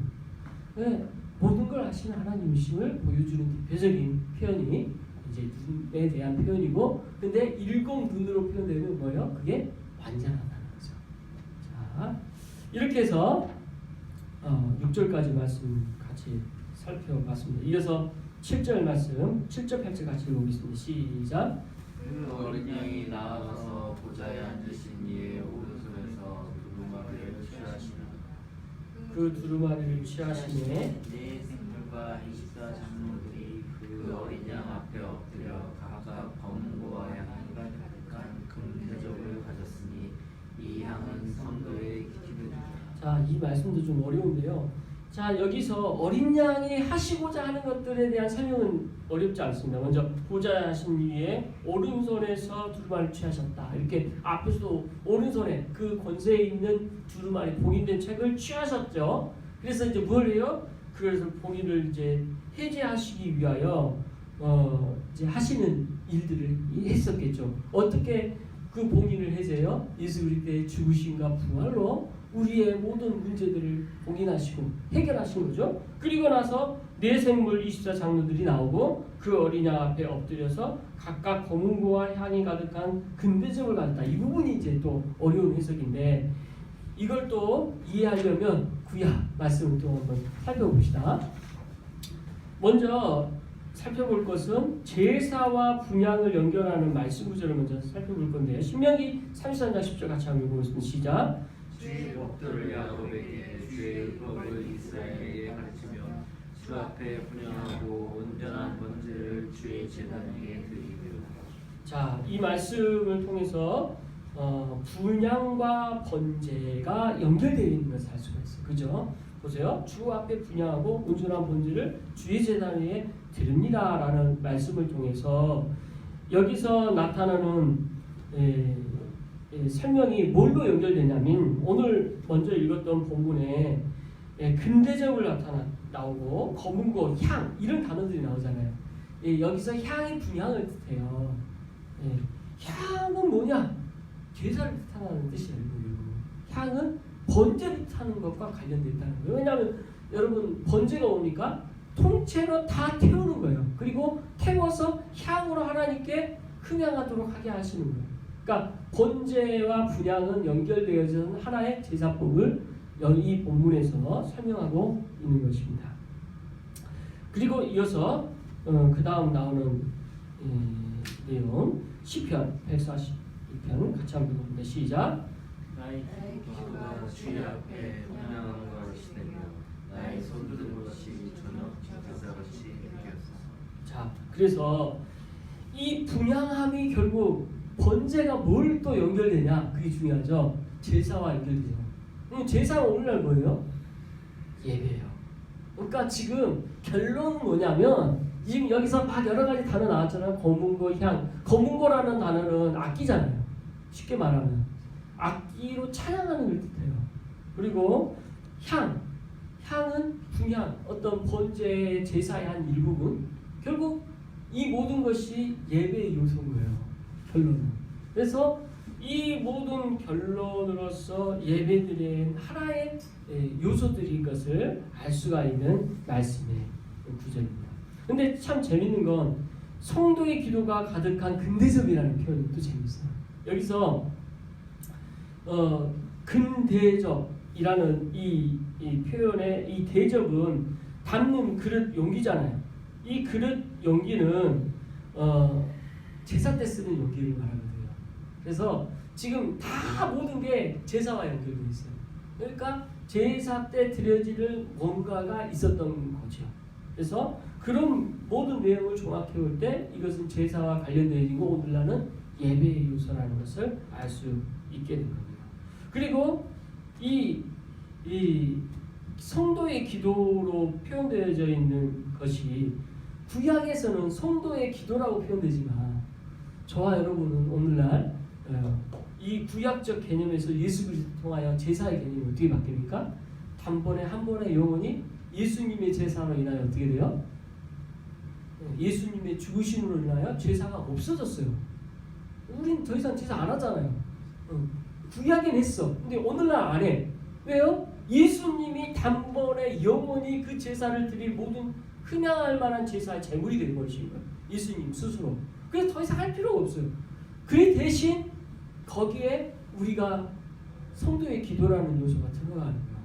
모든 걸 아시는 하나님이심을 보여주는 대표적인 표현이 이제 눈에 대한 표현이고, 근데 일곱 눈으로 표현되면 뭐예요? 그게 완전하다는 거죠. 자, 이렇게 해서 6절까지 말씀 같이 살펴봤습니다. 이어서 7절 말씀, 7절 8절 같이 읽어보겠습니다. 시작. 그 어린 양이 나아가서 보좌에 앉으신 이의 오른손에서 두루마리를 취하시나. 그 두루마리를 취하시네. 네 생물과 24 장로들이 그 어린 양 앞에 엎드려 각각 검은고와 향이 가득한 금 대접을 가졌으니 이 향은 성도의 기도이다. 자, 이 말씀도 좀 어려운데요. 자, 여기서 어린 양이 하시고자 하는 것들에 대한 설명은 어렵지 않습니다. 먼저 보좌에 하신 위에 오른손에서 두루마리를 취하셨다. 이렇게 앞에서도 오른손에 그 권세에 있는 두루마리 봉인된 책을 취하셨죠. 그래서 이제 뭘 해요? 그래서 봉인을 이제 해제하시기 위하여 이제 하시는 일들을 했었겠죠. 어떻게 그 봉인을 해제해요? 예수 그리스도의 죽으심과 부활로 우리의 모든 문제들을 봉인하시고 해결하신 거죠. 그리고 나서 네 생물 24 장로들이 나오고 그 어린 양 앞에 엎드려서 각각 검은고와 향이 가득한 금대접을 받았다. 이 부분이 이제 또 어려운 해석인데 이걸 또 이해하려면 구약 말씀을 또 한번 살펴봅시다. 먼저 살펴볼 것은 제사와 분향을 연결하는 말씀 구절을 먼저 살펴볼 건데요. 신명기 33장 10절 같이 한번 읽어보겠습니다. 시작. 주의 법도를 야곱에게 주의 율법을 이스라엘에게 가르치며 주 앞에 분향하고 온전한 번제를 주의 제단에게 드리기로. 자, 이 말씀을 통해서 분향과 번제가 연결되어 있는 것을 알 수가 있어요. 그죠? 보세요. 주 앞에 분향하고 온전한 번제를 주의 제단 위에 드립니다라는 말씀을 통해서 여기서 나타나는 설명이 뭘로 연결되냐면 오늘 먼저 읽었던 본문에 금대접을 나오고 검은고, 향 이런 단어들이 나오잖아요. 여기서 향의 분향을 뜻해요. 향은 뭐냐? 제사를 뜻하는 뜻이에요. 향은 번제를 뜻하는 것과 관련됐다는 거예요. 왜냐하면 여러분 번제가 뭡니까? 통째로 다 태우는 거예요. 그리고 태워서 향으로 하나님께 흥향하도록 하게 하시는 거예요. 그러니까 번제와 분향은 연결되어진 하나의 제사법을 이 본문에서 설명하고 있는 것입니다. 그리고 이어서 그 다음 나오는 내용 시편 142편 같이 한번 읽어봅니다. 시작. 나의 기도가 주의 앞에 분양한 것이 되며 나의 손든 것이 저녁 제사같이 느껴졌어. 자, 그래서 이 분향함이 결국 번제가 뭘 또 연결되냐, 그게 중요하죠. 제사와 연결돼요. 그럼 제사가 오늘날 뭐예요? 예배예요. 그러니까 지금 결론은 뭐냐면 지금 여기서 막 여러 가지 단어 나왔잖아요. 거문고, 향. 거문고라는 단어는 악기잖아요. 쉽게 말하면 악기로 찬양하는 걸 뜻해요. 그리고 향은 분향, 어떤 번제의 제사의 한 일부분. 결국 이 모든 것이 예배의 요소인 거예요. 결론은. 그래서 이 모든 결론으로서 예배드린 하나의 요소들인 것을 알 수가 있는 말씀의 구절입니다. 근데 참 재밌는 건 성도의 기도가 가득한 근대접이라는 표현이 또 재밌어요. 여기서 근대접이라는 이 표현의 이 대접은 담는 그릇 용기잖아요. 이 그릇 용기는 제사 때 쓰는 용기를 말하거든요. 그래서 지금 다 모든 게 제사와 연결되어 있어요. 그러니까 제사 때 드려질 뭔가가 있었던 거죠. 그래서 그런 모든 내용을 종합해 볼 때 이것은 제사와 관련되어지고 오늘날은 예배의 요소라는 것을 알 수 있게 된 겁니다. 그리고 이 성도의 기도로 표현되어져 있는 것이 구약에서는 성도의 기도라고 표현되지만 저와 여러분은 오늘날 이 구약적 개념에서 예수 그리스도를 통하여 제사의 개념이 어떻게 바뀝니까? 단번에 한 번의 영혼이 예수님의 제사로 인하여 어떻게 돼요? 예수님의 죽으심으로 인하여 제사가 없어졌어요. 우린 더 이상 제사 안 하잖아요. 구약엔 했어. 근데 오늘날 안 해. 왜요? 예수님이 단번에 영원히 그 제사를 드릴 모든 흥양할 만한 제사의 제물이 되어버리신 거예요. 예수님 스스로. 그래서 더 이상 할 필요가 없어요. 그 대신 거기에 우리가 성도의 기도라는 요소가 들어가는 거예요.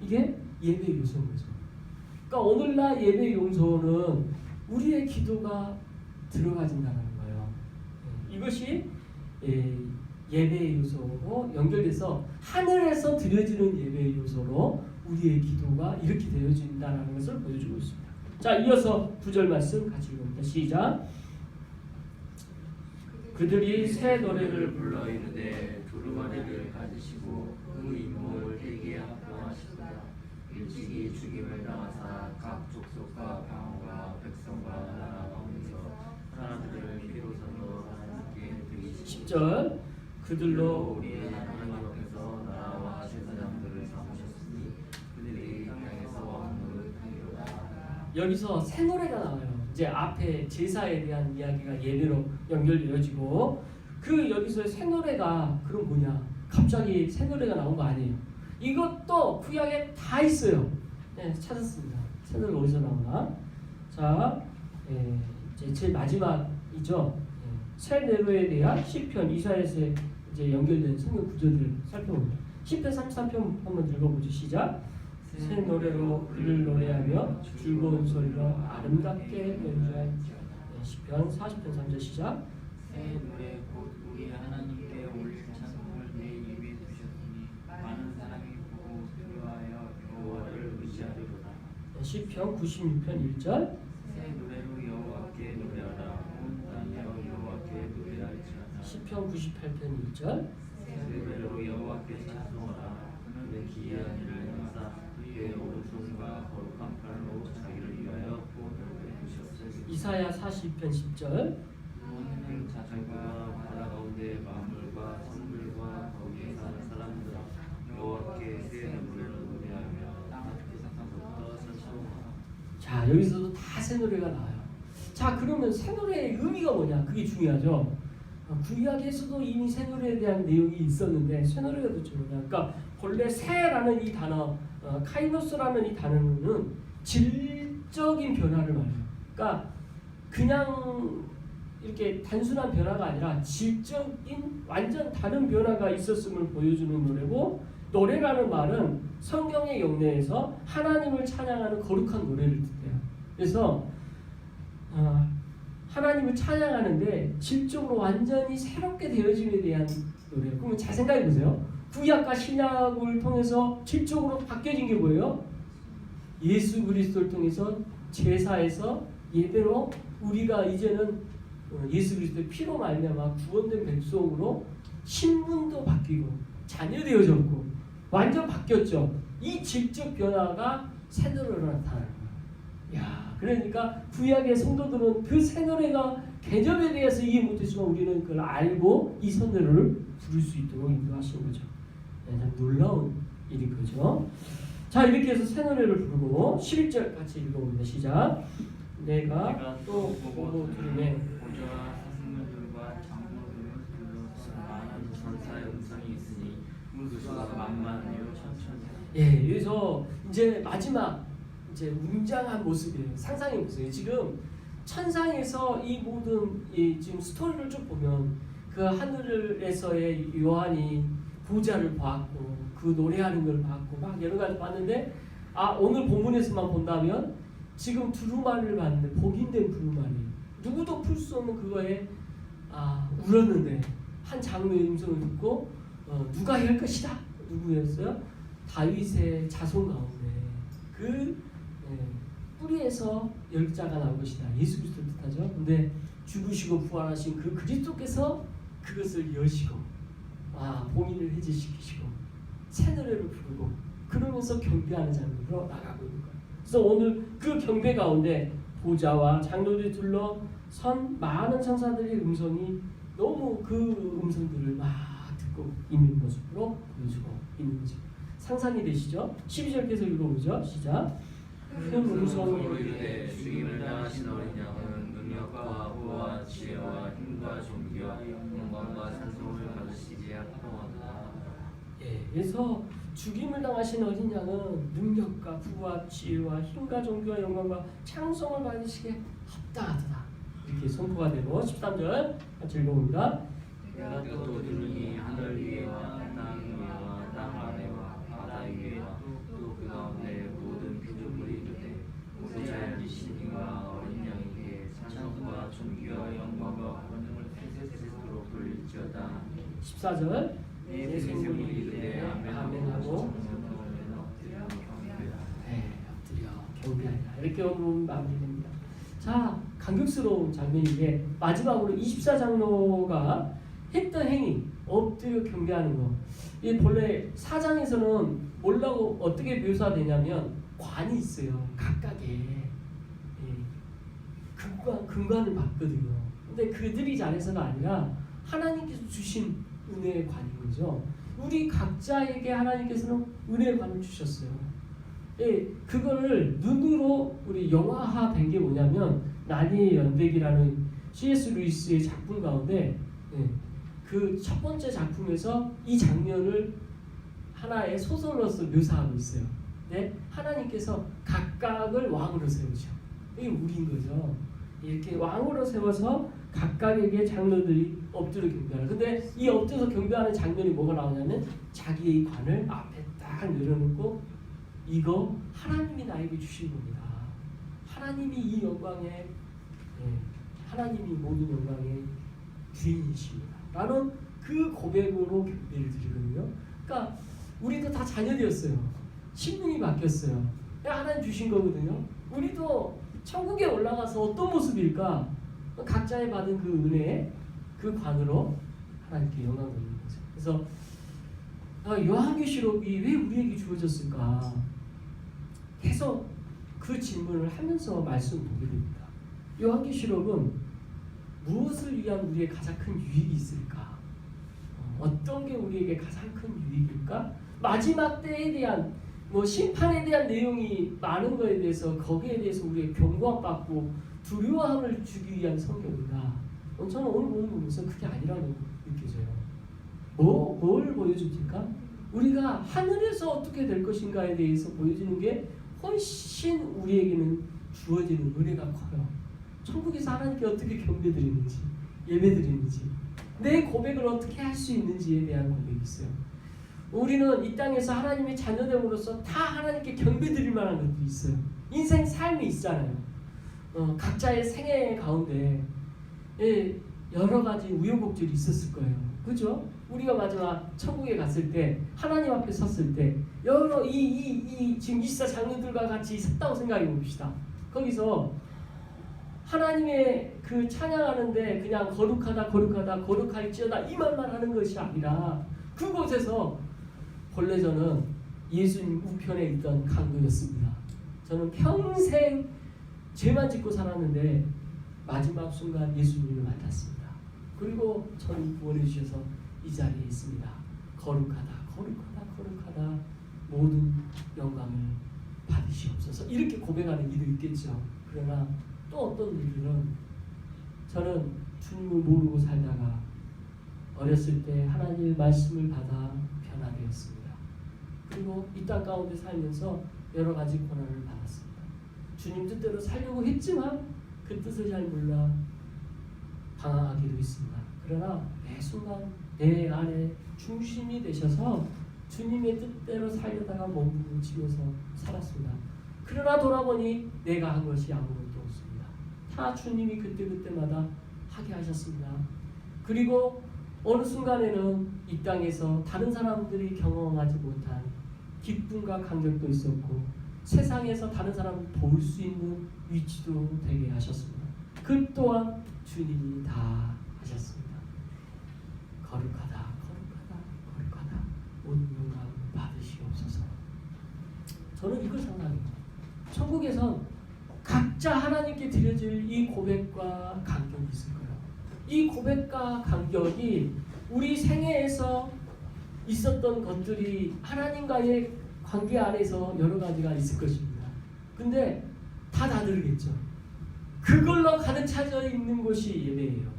이게 예배의 요소인 거죠. 그러니까 오늘날 예배의 요소는 우리의 기도가 들어가진다는 거예요. 이것이 예배의 요소로 연결돼서 하늘에서 드려지는 예배의 요소로 우리의 기도가 이렇게 되어진다는 것을 보여주고 있습니다. 자, 이어서 9절 말씀 같이 읽어봅니다. 시작. 그들이 새 노래를 불러 이르되 두루마리를 가지시고 그 잇몸을 되게 합동하시도다. 일찍이 죽임을 당하사 각 족속과 방언과 백성과 나라 가운데서 사람들을 비로소로 하나님께 드리시고 10절 그들로 우리의 하나님 앞에서 나라와 제사장들을 삼으셨으니 그들이 땅에서 왕노릇 하리로다. 여기서 새 노래가 나와요. 이제 앞에 제사에 대한 이야기가 예배로 연결되어지고 그 여기서 새 노래가 그럼 뭐냐? 갑자기 새 노래가 나온 거 아니에요. 이것도 구약에 다 있어요. 네, 찾았습니다. 새 노래 어디서 나오나? 자, 이제 제일 마지막이죠. 새 노래에 대한 시편 이사야서 이제 연결된 성경 구절들 살펴봅니다. 시편 33편 한번 읽어보죠. 시작. 새 노래로 그를 노래하며 즐거운 소리로 아름답게 연주할 시편 40편 3절 시작. 새 노래 곧 우리 하나님께 올릴 찬송을 내 입에 두셨으니 많은 사람이 보고 두려워하여 여호와를 의지하리로다. 시편 96편 1절. 새 노래로 여호와께 노래하라. 온 땅이여 여호와께 노래할지어다. 시편 98편 1절. 새 노래로 여호와께 찬송하라. 그는 기이한 일을 행사 그의 오른손과 거룩한 팔로 자기를 위하여 구원을 베푸셨으니 이사야 40편 10절. 구원은 자들과 바다 가운데 만물과 선물과 거기에 사는 사람들아 여호와께 새 노래로 노래하며 땅 앞에서부터 찬송하라. 자, 여기서도 다 새 노래가 나와요. 자, 그러면 새 노래의 의미가 뭐냐? 그게 중요하죠. 구약에서도 이미 새 노래에 대한 내용이 있었는데 새 노래가 도대체 뭐냐? 그러니까 본래 새라는 이 단어, 카이노스라는 이 단어는 질적인 변화를 말해요. 그러니까 그냥 이렇게 단순한 변화가 아니라 질적인 완전 다른 변화가 있었음을 보여주는 노래고, 노래라는 말은 성경의 영내에서 하나님을 찬양하는 거룩한 노래를 뜻해요. 그래서 하나님을 찬양하는데 질적으로 완전히 새롭게 되어짐에 대한 노래예요. 그러면 잘 생각해 보세요. 구약과 신약을 통해서 질적으로 바뀌어진 게 뭐예요? 예수 그리스도를 통해서 제사에서 예배로 우리가 이제는 예수 그리스도의 피로 말미암아 구원된 백성으로 신분도 바뀌고 자녀 되어졌고 완전 바뀌었죠. 이 질적 변화가 새 노래로 나타나는 거예요. 야, 그러니까 구약의 성도들은 그 새 노래가 개념에 대해서 이해 못했지만 우리는 그걸 알고 이 새 노래를 부를 수 있도록 인도하신 거죠. 참 놀라운 일인 거죠. 자, 이렇게 해서 새 노래를 부르고 11절 같이 읽어봅니다. 시작. 내가 또 보고 들으매 보좌와 사슴들과 장로들을 둘러싼 많은 전사의 음성이 있으니 그 수가 만만하여 천천히. 예, 여기서 이제 마지막 이제 웅장한 모습이에요. 상상해 보세요. 지금 천상에서 이 모든 지금 스토리를 쭉 보면 그 하늘에서의 요한이 보좌를 봤고 그 노래하는 걸 봤고 막 여러 가지 봤는데, 오늘 본문에서만 본다면 지금 두루마리를 봤는데 복인된 두루마리, 누구도 풀 수 없는 그거에 울었는데 한 장로의 음성을 듣고 누가 할 것이다. 누구였어요? 다윗의 자손 가운데 그 뿌리에서 열자가 나올 것이다. 예수 그리스도를 뜻하죠. 근데 죽으시고 부활하신 그 그리스도께서 그것을 여시고 봉인을 해제시키시고 새 노래를 부르고 그러면서 경배하는 장면으로 나가고 있는 거예요. 그래서 오늘 그 경배 가운데 보좌와 장로들이 둘러선 많은 천사들의 음성이 너무 그 음성들을 막 듣고 있는 모습으로 보여주고 있는 거죠. 상상이 되시죠? 12절께서 읽어보죠. 시작. 큰 음성으로 이르되 죽임을 당하신 어린 양은 능력과 부와 지혜와 힘과 존귀와 영광과 찬송을 받으시기에 합당하다. 예, 그래서 죽임을 당하신 어린 양은 능력과 부와 지혜와 힘과 존귀와 영광과 찬송을 받으시기에 합당하다. 이렇게 선포가 되고 13절 같이 읽어봅니다. 내가 또 들으니 하늘 위에와 땅 위에와 땅 아래와 바다 위에와 또 그 가운데 모든 피조물이 이르되 보좌에 앉으신 이와 어린 양에게 찬송과 존귀와 영광과 권능을 세세토록 돌릴지어다. 14절 내 생명이 이르되 아멘하고 엎드려 경배하리라. 이렇게 오늘 마무리됩니다. 자, 감격스러운 장면인데 마지막으로 24장로가 했던 행위, 엎드려 경배하는 거. 이 본래 4장에서는 뭐라고 어떻게 묘사되냐면 관이 있어요. 각각의 금관을 받거든요. 근데 그들이 잘해서가 아니라 하나님께서 주신 은혜의 관인 거죠. 우리 각자에게 하나님께서는 은혜의 관을 주셨어요. 그거를 눈으로 우리 영화화된 게 뭐냐면 나니의 연백이라는 C.S. 루이스의 작품 가운데 그 첫 번째 작품에서 이 장면을 하나의 소설로서 묘사하고 있어요. 하나님께서 각각을 왕으로 세우죠. 이게 우리인 거죠. 이렇게 왕으로 세워서 각각에게 장로들이 엎드려 경배하는. 근데 이 엎드려서 경배하는 장면이 뭐가 나오냐면 자기의 관을 앞에 딱 내려놓고 이거 하나님이 나에게 주신 겁니다. 하나님이 이 영광의 하나님이 모든 영광의 주인이십니다. 라는 그 고백으로 경배를 드리거든요. 그러니까 우리도 다 자녀되었어요. 신분이 바뀌었어요. 하나님 주신 거거든요. 우리도 천국에 올라가서 어떤 모습일까? 각자의 받은 그 은혜, 그 관으로 하나님께 영광 돌리는 거죠. 그래서 요한계시록이 왜 우리에게 주어졌을까? 계속 그 질문을 하면서 말씀을 보게 됩니다. 요한계시록은 무엇을 위한 우리의 가장 큰 유익이 있을까? 어떤 게 우리에게 가장 큰 유익일까? 마지막 때에 대한 심판에 대한 내용이 많은 것에 대해서 거기에 대해서 우리가 경고받고 두려움을 주기 위한 성경이다. 저는 오늘 본문 보면서 그게 아니라고 느껴져요. 뭘 보여줍니까? 우리가 하늘에서 어떻게 될 것인가에 대해서 보여주는 게 훨씬 우리에게는 주어지는 은혜가 커요. 천국에서 하나님께 어떻게 경배드리는지, 예배드리는지, 내 고백을 어떻게 할 수 있는지에 대한 고백이 있어요. 우리는 이 땅에서 하나님의 자녀됨으로써 다 하나님께 경배드릴 만한 것들이 있어요. 인생 삶이 있잖아요. 각자의 생애 가운데 여러 가지 우여곡절이 있었을 거예요. 그죠? 우리가 마지막 천국에 갔을 때 하나님 앞에 섰을 때 여러 지금 24 장로들과 같이 섰다고 생각해 봅시다. 거기서 하나님의 그 찬양하는데 그냥 거룩하다 거룩할지어다 이만만 하는 것이 아니라 그곳에서 본래 저는 예수님 우편에 있던 강도였습니다. 저는 평생 죄만 짓고 살았는데 마지막 순간 예수님을 만났습니다. 그리고 저를 구원해 주셔서 이 자리에 있습니다. 거룩하다 모든 영광을 받으시옵소서. 이렇게 고백하는 이도 있겠죠. 그러나 또 어떤 이들은 저는 주님을 모르고 살다가 어렸을 때 하나님의 말씀을 받아 변화되었습니다. 그리고 이 땅 가운데 살면서 여러 가지 고난을 받았습니다. 주님 뜻대로 살려고 했지만 그 뜻을 잘 몰라 방황하기도 했습니다. 그러나 매 순간 내 안에 중심이 되셔서 주님의 뜻대로 살려다가 몸부림치면서 살았습니다. 그러나 돌아보니 내가 한 것이 아무것도 없습니다. 다 주님이 그때마다 하게 하셨습니다. 그리고 어느 순간에는 이 땅에서 다른 사람들이 경험하지 못한 기쁨과 감격도 있었고 세상에서 다른 사람을 도울 수 있는 위치도 되게 하셨습니다. 그 또한 주님이 다 하셨습니다. 거룩하다 모든 영광 받으시옵소서. 저는 이걸 상상해요. 천국에선 각자 하나님께 드려질 이 고백과 간격이 있을 거예요. 이 고백과 간격이 우리 생애에서 있었던 것들이 하나님과의 관계 안에서 여러 가지가 있을 것입니다. 근데 다 다르겠죠. 그걸로 가득 차져 있는 곳이 예배예요.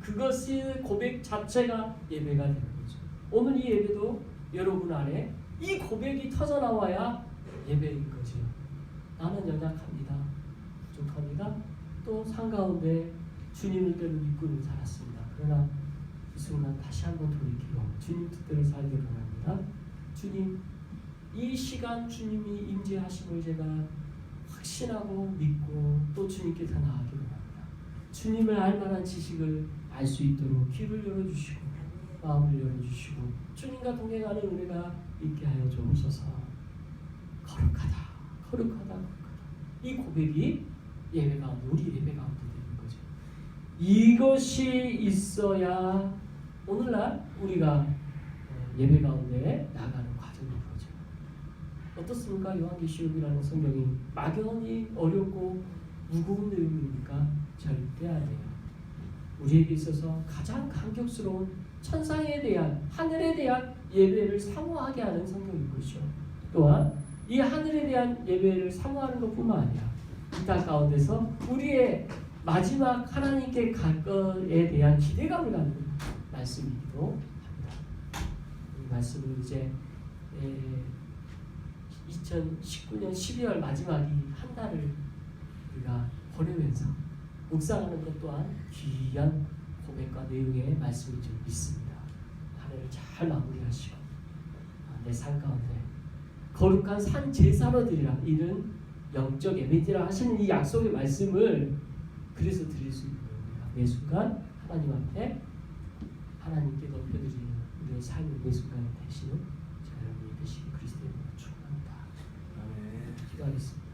그것이 고백 자체가 예배가 되는 거죠. 오늘 이 예배도 여러분 안에 이 고백이 터져 나와야 예배인 거죠. 나는 연약합니다. 부족합니다. 또 삶 가운데 주님을 때로 믿고는 살았습니다. 그러나 이 순간 다시 한번 돌이키고 주님 뜻대로 살기를 원합니다. 주님, 이 시간 주님이 임재하심을 제가 확신하고 믿고 또 주님께서 나아가기를 원합니다. 주님을 알 만한 지식을 알 수 있도록 귀를 열어주시고 마음을 열어주시고 주님과 동행하는 은혜가 있게 하여 주옵소서. 거룩하다. 이 고백이 예배 가운데, 우리 예배 가운데 되는 거죠. 이것이 있어야 오늘날 우리가 예배 가운데 나가는 과정인 거죠. 어떻습니까? 요한계시록이라는 성경이 막연히 어렵고 무거운 내용입니까? 절대 아니에요. 우리에게 있어서 가장 감격스러운 천상에 대한, 하늘에 대한 예배를 사모하게 하는 성경인 것이죠. 또한 이 하늘에 대한 예배를 사모하는 것뿐만 아니라 이 땅 가운데서 우리의 마지막 하나님께 갈 것에 대한 기대감을 갖는 말씀이기도 합니다. 이 말씀을 이제 2019년 12월 마지막이 한 달을 우리가 보내면서 묵상하는 것 또한 귀한 고백과 내용의 말씀이 좀 있습니다. 한 해를 잘 마무리하시고 내 삶 가운데 거룩한 산 제사로 드리라, 이는 영적 예배지라 하시는 이 약속의 말씀을 그래서 드릴 수 있는 겁니다. 매 순간 하나님 앞에 하나님께 높여드리는 우리의 삶의 매 순간이 되시는 자 여러분이 되시기 그리스도의 이름으로 축원합니다. 기도하겠습니다.